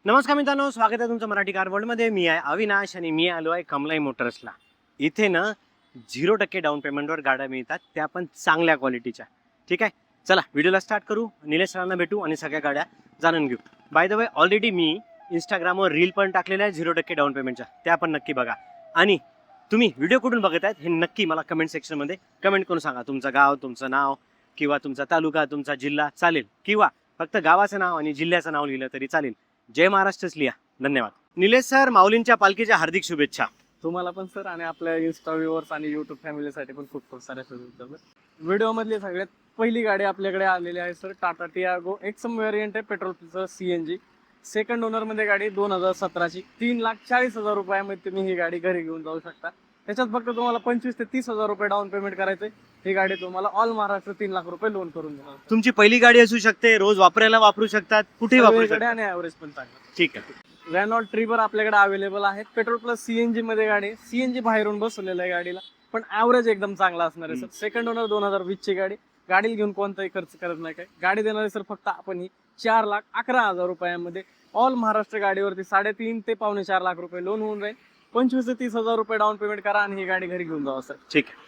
नमस्कार मित्रांनो, स्वागत आहे तुमचं मराठी कार वर्ल्डमध्ये. मी आहे अविनाश आणि मी आलो आहे कमलाई मोटर्सला. इथे ना 0% डाऊन पेमेंटवर गाड्या मिळतात, त्या पण चांगल्या क्वालिटीच्या. ठीक आहे, चला व्हिडिओला स्टार्ट करू. निलेश सरांना भेटू आणि सगळ्या गाड्या जाणून घेऊ. बाय द वे, ऑलरेडी मी इंस्टाग्रामवर रील पण टाकलेल्या आहे 0% डाऊन पेमेंटच्या, त्या पण नक्की बघा. आणि तुम्ही व्हिडिओ कुठून बघत आहेत हे नक्की मला कमेंट सेक्शनमध्ये कमेंट करून सांगा. तुमचं गाव, तुमचं नाव किंवा तुमचा तालुका, तुमचा जिल्हा चालेल, किंवा फक्त गावाचं नाव आणि जिल्ह्याचं नाव लिहिलं तरी चालेल. जय महाराष्ट्रच लिहा. धन्यवाद. निलेश सर, माऊलींच्या पालखीच्या हार्दिक शुभेच्छा. तुम्हाला पण सर, आणि आपल्या इन्स्टा व्ह्यूअर्स आणि युट्यूब फॅमिलीसाठी पण खूप खूप साऱ्या शुभेच्छा सर. व्हिडिओ मधली सगळ्यात पहिली गाडी आपल्याकडे आलेली आहे सर, टाटा टियागो एक्सम व्हेरियंट आहे, पेट्रोलचं CNG. सेकंड ओनर मध्ये गाडी 2017ची. 3,40,000 रुपयामध्ये तुम्ही ही गाडी घरी घेऊन जाऊ शकता. त्याच्यात फक्त तुम्हाला 25 ते 30,000 रुपये डाऊन पेमेंट करायचे. ही गाडी तुम्हाला ऑल महाराष्ट्र 3 लाख रुपये लोन करून देणार. तुमची पहिली गाडी असू शकते, रोज वापरायला वापरू शकतात, कुठेही वापरू सगळीकडे शकतात. आणि ॲव्हरेज पण चांगला. ठीक आहे. रेनॉल्ट ट्रिबर आपल्याकडे अवेलेबल आहे. पेट्रोल प्लस CNG मध्ये गाडी. CNG बाहेरून बसवलेलं आहे गाडीला, पण ॲव्हरेज एकदम चांगला असणार आहे सर. सेकंड ओनर 2020 ची गाडी. गाडी घेऊन कोणताही खर्च करत नाही काय. गाडी देणार आहे सर फक्त आपण ही 4,11,000 रुपयामध्ये. ऑल महाराष्ट्र गाडीवरती 3.5 ते 4.25 लाख रुपये लोन होऊन जाईल. 25 ते 30,000 रुपये डाऊन पेमेंट करा आणि ही गाडी घरी घेऊन जावा सर. ठीक आहे.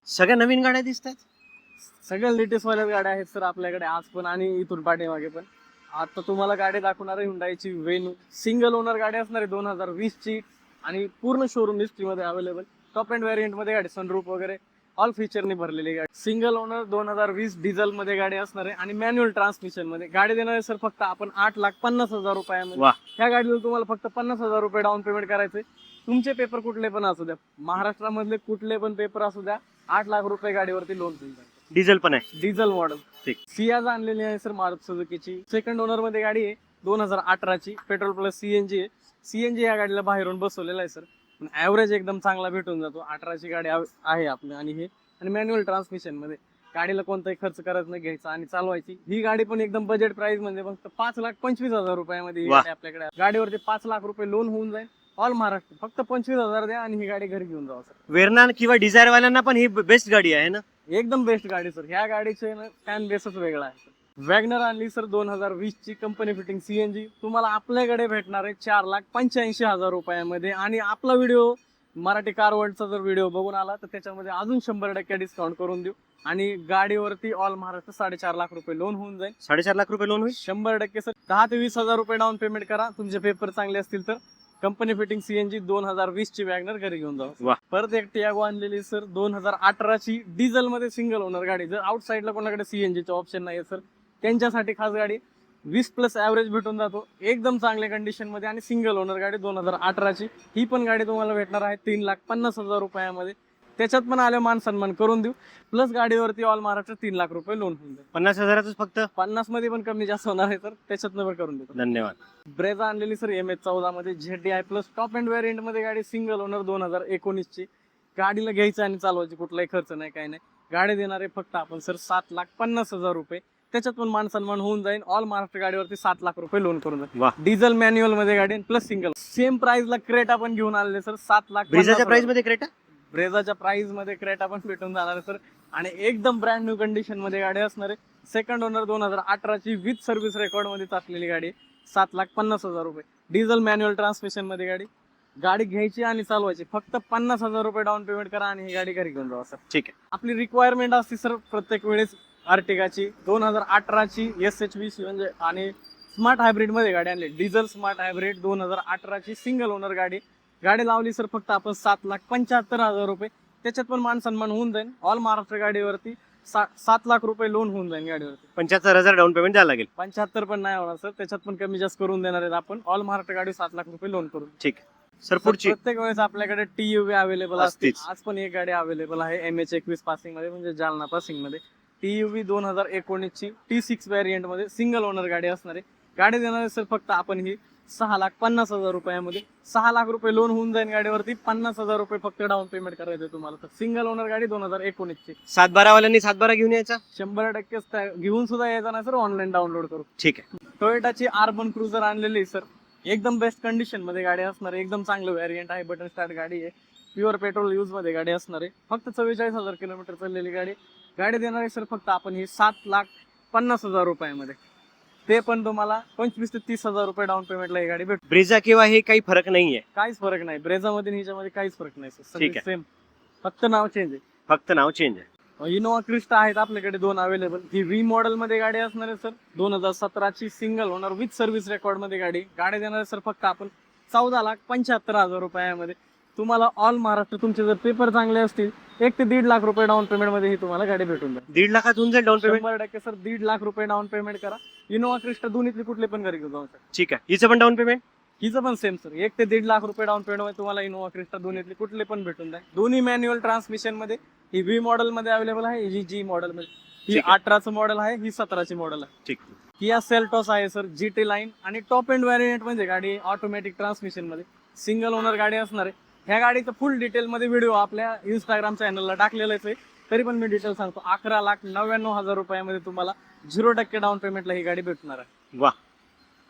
सगळ्या नवीन गाड्या दिसतात. सगळ्या लेटेस्ट वाल्या गाड्या आहेत सर आपल्याकडे आज पण आणि इथून पाठीमागे पण. आता तुम्हाला गाडी दाखवणार आहे हुंडाईची वेन्यू. सिंगल ओनर गाडी असणार आहे 2020 ची आणि पूर्ण शोरूम हिस्ट्रीमध्ये अवेलेबल. टॉप एंड व्हेरियंट मध्ये गाडी, सनरूफ वगैरे ऑल फीचरनी भरलेली गाडी. सिंगल ओनर 2020 डिझेल मध्ये गाडी असणार आहे आणि मॅन्युअल ट्रान्समिशन मध्ये गाडी देणार आहे सर फक्त आपण 8,50,000 रुपयामध्ये. वाह. ह्या गाडीला तुम्हाला फक्त 50,000 रुपये डाऊन पेमेंट करायचे. तुमचे पेपर कुठले पण असू द्या, महाराष्ट्रामधले कुठले पण पेपर असू द्या, 8 लाख रुपये गाडीवरती लोन होईल. डिझेल पण आहे. Diesel model. ठीक. सियाज आणलेली आहे सर मारुती सुझुकीची. सेकंड ओनर मध्ये गाडी आहे 2018ची. पेट्रोल प्लस CNG आहे. CNG या गाडीला बाहेरून बसवलेला आहे सर, पण ॲव्हरेज एकदम चांगला भेटून जातो. 18ची गाडी आहे आपली आणि हे आणि मॅन्युअल ट्रान्समिशन मध्ये. गाडीला कोणताही खर्च करत नाही, घ्यायचा आणि चालवायची. ही गाडी पण एकदम बजेट प्राइस म्हणजे फक्त 5,25,000 रुपयामध्ये आपल्याकडे. गाडीवरती 5 लाख रुपये लोन होऊन जाईल ऑल महाराष्ट्र. फक्त 25,000 द्या आणि ही गाडी घरी घेऊन जावा सर. वेर्ना किंवा डिझायर वाल्यांना पण ही बेस्ट गाडी आहे ना. एकदम बेस्ट गाडी सर. ह्या गाडीचे फॅन बेसच वेगळा आहे. वॅगनर आणली सर 2020 ची कंपनी फिटिंग CNG. तुम्हाला आपल्याकडे भेटणार आहे 4,85,000 रुपयामध्ये. आणि आपला व्हिडिओ मराठी कार वर्ल्डचा जर व्हिडिओ बघून आला तर त्याच्यामध्ये अजून 100% डिस्काउंट करून देऊ आणि गाडीवरती ऑल महाराष्ट्र 4.5 लाख रुपये लोन होऊन जाईल. 4.5 लाख रुपये लोन होईल 100% सर. 10 ते 20,000 रुपये डाऊन पेमेंट करा. तुमचे पेपर चांगले असतील तर कंपनी फिटिंग CNG 2020 ची वॅगनर घरी घेऊन जाऊ. वाह. परत एक टियागो आणलेली सर 2018ची डिझेल मध्ये सिंगल ओनर गाडी. जर आउटसाइडला कोणाकडे CNG चा ऑप्शन नाही सर, त्यांच्यासाठी खास गाडी. 20+ ॲव्हरेज भेटून जातो एकदम चांगल्या कंडिशन मध्ये आणि सिंगल ओनर गाडी 2018ची. ही पण गाडी तुम्हाला भेटणार आहे 3,50,000 रुपयामध्ये. त्याच्यात पण आले मान सन्मान करून देऊ. प्लस गाडीवरती ऑल महाराष्ट्र 3 लाख रुपये लोन होऊन जाईल. 50,000च फक्त. 50 मध्ये पण कमी जास्त होणार आहे तर त्याच्यात पण करून देतो. धन्यवाद. ब्रेझा आणलेली सर MH14 मध्ये ZDI plus top end variant मध्ये गाडी. सिंगल ओनर 2019 ची. गाडीला घ्यायचं आणि चालवायची, कुठलाही खर्च नाही, काही नाही. गाडी देणारे फक्त आपण सर 7,50,000 रुपये. त्याच्यात पण मान सन्मान होऊन जाईल. ऑल महाराष्ट्र गाडीवरती 7 लाख रुपये लोन करून जाईल. डिझेल मॅन्युअल मध्ये गाडी प्लस सिंगल. सेम प्राइस ला क्रेटा पण घेऊन आलेले सर 7,50,000. ब्रेझाच्या प्राइस मध्ये क्रेटा. ब्रेझाच्या प्राइस मध्ये क्रेटा पण भेटून जाणार आहे सर आणि एकदम ब्रँड न्यू कंडिशन मध्ये गाडी असणार आहे. सेकंड ओनर 2018ची विथ सर्व्हिस रेकॉर्ड मध्ये असलेली गाडी. 7,50,000 रुपये. डिझेल मॅन्युअल ट्रान्समिशन मध्ये गाडी. गाडी घ्यायची आणि चालवायची. फक्त 50,000 रुपये डाऊन पेमेंट करा आणि ही गाडी घरी घेऊन जावा सर. ठीक आहे. आपली रिक्वायरमेंट असते सर प्रत्येक वेळेस अर्टिगाची 2018ची SHV म्हणजे आणि स्मार्ट हायब्रिड मध्ये गाडी आणली. डिझेल स्मार्ट हायब्रिड 2018ची सिंगल ओनर गाडी. गाडी लावली सर फक्त आपण 7,75,000 रुपये. त्याच्यात पण मान सन्मान होऊन जाईल. ऑल महाराष्ट्र गाडीवरती 7 लाख रुपये लोन होऊन जाईल गाडीवरती. 75,000 डाऊन पेमेंट द्यायला लागेल. 75 पण नाही होणार सर, त्याच्यात पण कमी जास्त करून देणार आहेत आपण. ऑल महाराष्ट्र गाडी 7 लाख रुपये लोन करून. ठीक. सर पुढची. प्रत्येक वेळेस आपल्याकडे TUV अवेलेबल असते. असतेच. आज पण एक गाडी अवेलेबल आहे MH21 पासिंग मध्ये म्हणजे जालना पासिंग मध्ये. TUV 2019 ची T6 व्हेरियंट मध्ये सिंगल ओनर गाडी असणार आहे. गाडी देणार आहे सर फक्त आपण ही 6,50,000 रुपयामध्ये. 6 लाख रुपये लोन होऊन जाईल गाडीवरती. 50,000 रुपये फक्त डाऊन पेमेंट करायचं तुम्हाला. तर सिंगल ओनर गाडी 2019 ची. 7/12 वाल्यांनी 7/12 घेऊन यायचा. 100% घेऊन सुद्धा यायचा नाही सर, ऑनलाईन डाउनलोड करू. ठीक आहे. टोयोटाची अर्बन क्रुझर आणलेली सर. एकदम बेस्ट कंडिशन मध्ये गाडी असणार आहे. एकदम चांगलं व्हेरियंट आहे. बटन स्टार्ट गाडी आहे. प्युअर पेट्रोल यूज मध्ये गाडी असणार आहे. फक्त 44,000 किलोमीटर चाललेली गाडी. गाडी देणार आहे सर फक्त आपण ही 7,50,000 रुपयामध्ये. ते पण तुम्हाला 25 ते 30 हजार रुपये डाऊन पेमेंटला ही गाडी भेटते. ब्रेझा किंवा हे काही फरक नाहीये, काहीच फरक नाही ब्रेझामध्ये आणि हिच्यामध्ये काहीच फरक नाही सर, ठीक आहे. सेम, फक्त नाव चेंज आहे. फक्त नाव चेंज आहे. इनोवा क्रिस्टा आहेत आपल्याकडे 2 अवेलेबल. ही व्ही मॉडेल मध्ये गाडी असणार आहे सर, 2017ची single owner with service record मध्ये गाडी देणार आहे सर फक्त आपण 14,75,000 रुपयामध्ये. तुम्हाला ऑल महाराष्ट्र तुमचे जर पेपर चांगले असतील 1 ते 1.5 लाख रुपये डाऊन पेमेंट मध्ये ही तुम्हाला गाडी भेटून जाईल. 1.5 लाखात होऊन जाईल डाऊन पेमेंट. 100% सर 1.5 लाख रुपये डाऊन पेमेंट करा. इनोवा क्रिस्टा दोन्हीतले कुठले पण घरी घेऊन जाऊ शकता. ठीक आहे, हिचं पण डाऊन पेमेंट. हिचं पण सेम सर 1 ते 1.5 लाख रुपये डाऊन पेमेंट मध्ये तुम्हाला इनोवा क्रिस्टा दोन्हीतले कुठले पण भेटून जाईल. दोन्ही मॅन्युअल ट्रान्समिशन मध्ये. ही व्ही मॉडेल मध्ये अवेलेबल आहे, ही जी मॉडेल मध्ये. ही ठीक आहे. 18चं मॉडेल आहे, ही 17ची मॉडेल आहे. ठीक. किया सेल्टॉस आहे सर, जीटी लाईन आणि टॉप एंड व्हेरियंट म्हणजे गाडी ऑटोमॅटिक ट्रान्समिशन मध्ये सिंगल ओनर गाडी असणार आहे. ह्या गाडीचं फुल डिटेल मध्ये व्हिडिओ आपल्या इंस्टाग्राम चॅनलला टाकलेलाच आहे, तरी पण मी डिटेल सांगतो. 11,99,000 रुपयामध्ये तुम्हाला 0% डाऊन पेमेंटला ही गाडी भेटणार आहे. वा.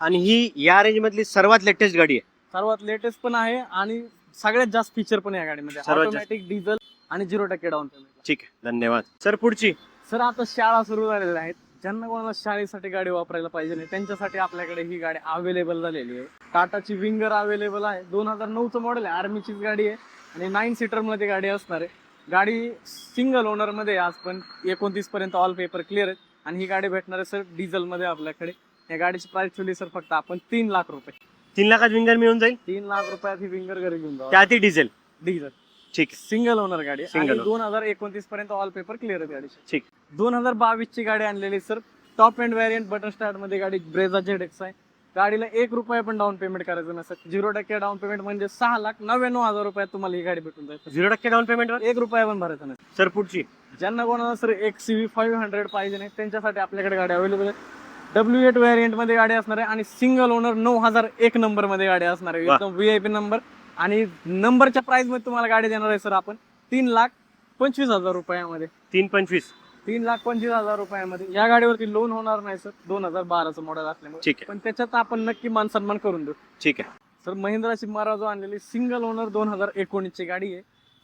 आणि ही या रेंज मधली सर्वात लेटेस्ट गाडी आहे. सर्वात लेटेस्ट पण आहे आणि सगळ्यात जास्त फीचर पण या गाडीमध्ये. सर्वात जास्त. ऑटोमॅटिक डिझेल आणि 0% डाऊन पेमेंट. ठीक आहे, धन्यवाद सर. पुढची. सर आता शाळा सुरू झालेल्या आहेत, ज्यांना कोणाला शाळेसाठी गाडी वापरायला पाहिजे नाही त्यांच्यासाठी आपल्याकडे ही गाडी अवेलेबल झालेली आहे. टाटाची विंगर अवेलेबल आहे, 2009चं मॉडेल आहे, आर्मीचीच गाडी आहे आणि 9 सीटर मध्ये गाडी असणार आहे. गाडी सिंगल ओनर मध्ये आज पण 29 पर्यंत ऑल पेपर क्लिअर आहेत आणि ही गाडी भेटणार आहे सर डिझेल मध्ये आपल्याकडे. या गाडीची प्राइस ठेवली सर फक्त आपण 3 लाख रुपये. 3 लाखात विंगर मिळून जाईल. 3 लाख रुपयात ही विंगर घरी घेऊन जाऊ. त्यातही डिझेल. डिझेल ठीक आहे. सिंगल ओनर गाडी आहे Single आणि owner. 2029 पर्यंत ऑल पेपर क्लिअर आहेत गाडीचे. ठीक. 2022 ची गाडी आणलेली sir, top end variant button start मध्ये गाडी ब्रेझा ZX आहे. गाडीला 1 रुपया पण डाऊन पेमेंट करायचं नसतं. 0% डाऊन पेमेंट म्हणजे 6,99,000 रुपयात तुम्हाला ही गाडी भेटून जाईल. 0% डाऊन पेमेंटवर. 1 रुपया पण भरायचा नाही. सर पुढची. ज्यांना कोणाला सर XCV 500 पाहिजे नाही त्यांच्यासाठी आपल्याकडे गाडी अवेलेबल आहे. W8 व्हेरियंट मध्ये गाडी असणार आहे आणि सिंगल ओनर 9001 नंबर मध्ये गाडी असणार आहे. वाह. एकदम VIP नंबर आणि नंबरच्या प्राइस मध्ये तुम्हाला गाडी देणार आहे सर आपण 3,25,000 रुपयामध्ये. 3.25. 3,25,000 रुपयामध्ये. या गाडीवरती लोन होणार नाही सर, 2012चं मॉडेल असल्यामुळे, ठीक आहे. पण त्याच्यात आपण नक्की मान सन्मान करून देऊ. ठीक आहे. सर महिंद्राची माराजो आणलेली सिंगल ओनर 2019 ची गाडी आहे.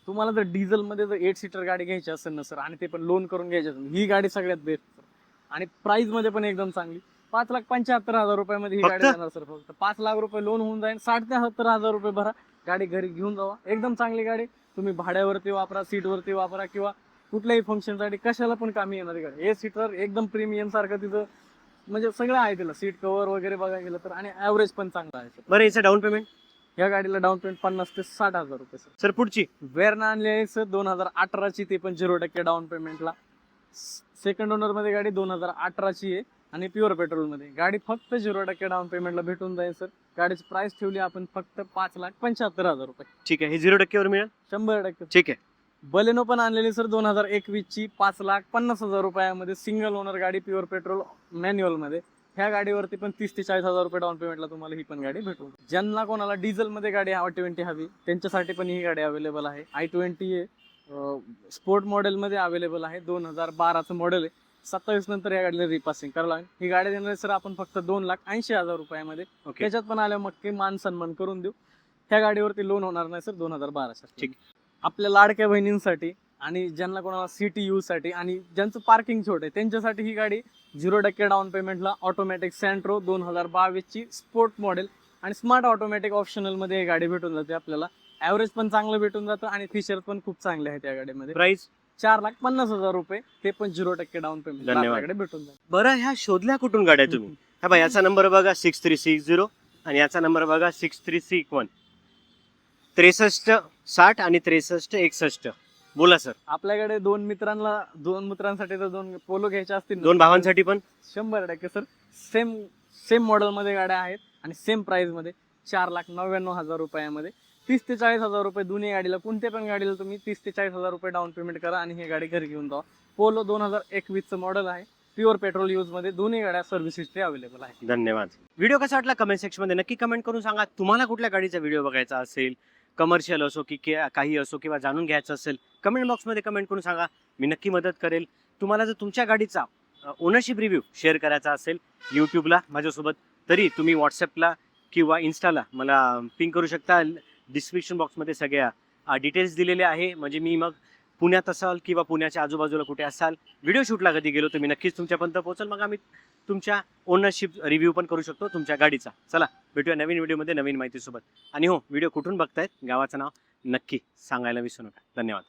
तुम्हाला जर डिझेल मध्ये जर 8 सीटर गाडी घ्यायची असेल ना सर आणि ते पण लोन करून घ्यायची असेल, ही गाडी सगळ्यात बेस्ट सर आणि प्राइस मध्ये पण एकदम चांगली. 5,75,000 रुपयामध्ये ही फक्त? गाडी देणार सर फक्त. 5 लाख रुपये लोन होऊन जाईल, 60,000 ते 70,000 रुपये भरा, गाडी घरी घेऊन जावा. एकदम चांगली गाडी. तुम्ही भाड्यावरती वापरा, सीट वरती वापरा किंवा कुठल्याही फंक्शन साठी कशाला पण कामी येणारी गाडी. 8 सीटर एकदम प्रीमियम सारखं तिथं म्हणजे सगळं आहे तिला, सीट कव्हर वगैरे बघायला गेलं तर आणि ऍव्हरेज पण चांगला आहे. बरं, याचं डाऊन पेमेंट. या गाडीला डाऊन पेमेंट 50,000 ते 60,000 रुपये सर. सर पुढची. वेरना आणली आहे सर 2018ची, ते पण 0% डाऊन पेमेंटला. सेकंड ओनर मध्ये गाडी 2018ची आहे आणि प्युअर पेट्रोल मध्ये गाडी फक्त 0% डाऊन पेमेंटला भेटून जाईल सर. गाडीची प्राइस ठेवली आपण फक्त 5,75,000 रुपये. ठीक आहे, हे 0% वर मिळेल. 100%. ठीक आहे. बलेनो पण आणलेली सर 2021 ची 5,50,000 रुपयामध्ये सिंगल ओनर गाडी प्युअर पेट्रोल मॅन्युअल मध्ये. ह्या गाडीवरती पण 30,000 ते 40,000 रुपये डाऊन पेमेंटला तुम्हाला ही पण गाडी भेटून. ज्यांना कोणाला डिझेल मध्ये गाडी i20 हवी त्यांच्यासाठी पण ही गाडी अवेलेबल आहे. i20 आहे, स्पोर्ट मॉडेल मध्ये अवेलेबल आहे. 2012चं मॉडेल आहे. 27 नंतर या गाडीला रिपासिंग करावं लागेल. ही गाडी देणार सर आपण फक्त 2,80,000 रुपयामध्ये. ओके. त्याच्यात पण आल्या मग ते मान सन्मान करून देऊ. ह्या गाडीवरती लोन होणार नाही सर 2012 ठीक. आपल्या लाडक्या बहिणींसाठी आणि ज्यांना कोणाला सिटी यूज साठी आणि ज्यांचं पार्किंग छोट आहे त्यांच्यासाठी ही गाडी 0% डाऊन पेमेंटला ऑटोमॅटिक सँट्रो 2022 ची स्पोर्ट मॉडेल आणि स्मार्ट ऑटोमॅटिक ऑप्शनल मध्ये ही गाडी भेटून जाते आपल्याला. ऍव्हरेज पण चांगलं भेटून जातं आणि फीचर पण खूप चांगले आहेत या गाडीमध्ये. प्राइस 4,50,000 रुपये, ते पण 0% डाऊन पेमेंट धन्यवाद. आपल्याकडे भेटून जाईल. बरं, ह्या शोधल्या कुठून गाड्या तुम्ही? हा बाई, याचा नंबर बघा 6360 आणि याचा नंबर बघा 6361. 6360 आणि 6361. बोला सर. आपल्याकडे दोन मित्रांसाठी जर 2 पोलो घ्यायचे असतील ना, 2 भावांसाठी पण 100% सर सेम मॉडेल मध्ये गाड्या आहेत आणि सेम प्राइस मध्ये 4,99,000 रुपयामध्ये. 30,000 ते 40,000 रुपये दोन्ही गाडीला. कोणत्या पण गाडीला तुम्ही 30,000 ते 40,000 रुपये डाऊन पेमेंट करा आणि ही गाडी घरी घेऊन जावा. पोलो 2021चं मॉडेल आहे, प्युअर पेट्रोल यूज मध्ये. दोन्ही गाड्या सर्व्हिस हिस्ट्री अवेलेबल आहे. धन्यवाद. व्हिडिओ कसा वाटला कमेंट सेक्शन मध्ये नक्की कमेंट करून सांगा. तुम्हाला कुठल्या गाडीचा व्हिडिओ बघायचा असेल, कमर्शियल असो की काही असो किंवा जाणून घ्यायचं असेल, कमेंट बॉक्समध्ये कमेंट करून सांगा. मी नक्की मदत करेल. तुम्हाला जर तुमच्या गाडीचा ओनरशिप रिव्ह्यू शेअर करायचा असेल यूट्यूबला माझ्यासोबत, तरी तुम्ही व्हॉट्सअपला किंवा इन्स्टाला मला पिंग करू शकता. डिस्क्रिप्शन बॉक्समध्ये सगळ्या डिटेल्स दिलेले आहे. म्हणजे मी मग पुण्यात असाल किंवा पुण्याच्या आजूबाजूला कुठे असाल, व्हिडिओ शूटला कधी गेलो तर मी नक्कीच तुमच्यापर्यंत पोहोचेल. मग आम्ही तुमच्या ओनरशिप रिव्ह्यू पण करू शकतो तुमच्या गाडीचा. चला भेटूया नवीन व्हिडिओमध्ये नवीन माहितीसोबत. आणि हो, व्हिडिओ कुठून बघतायत गावाचं नाव नक्की सांगायला विसरू नका. धन्यवाद.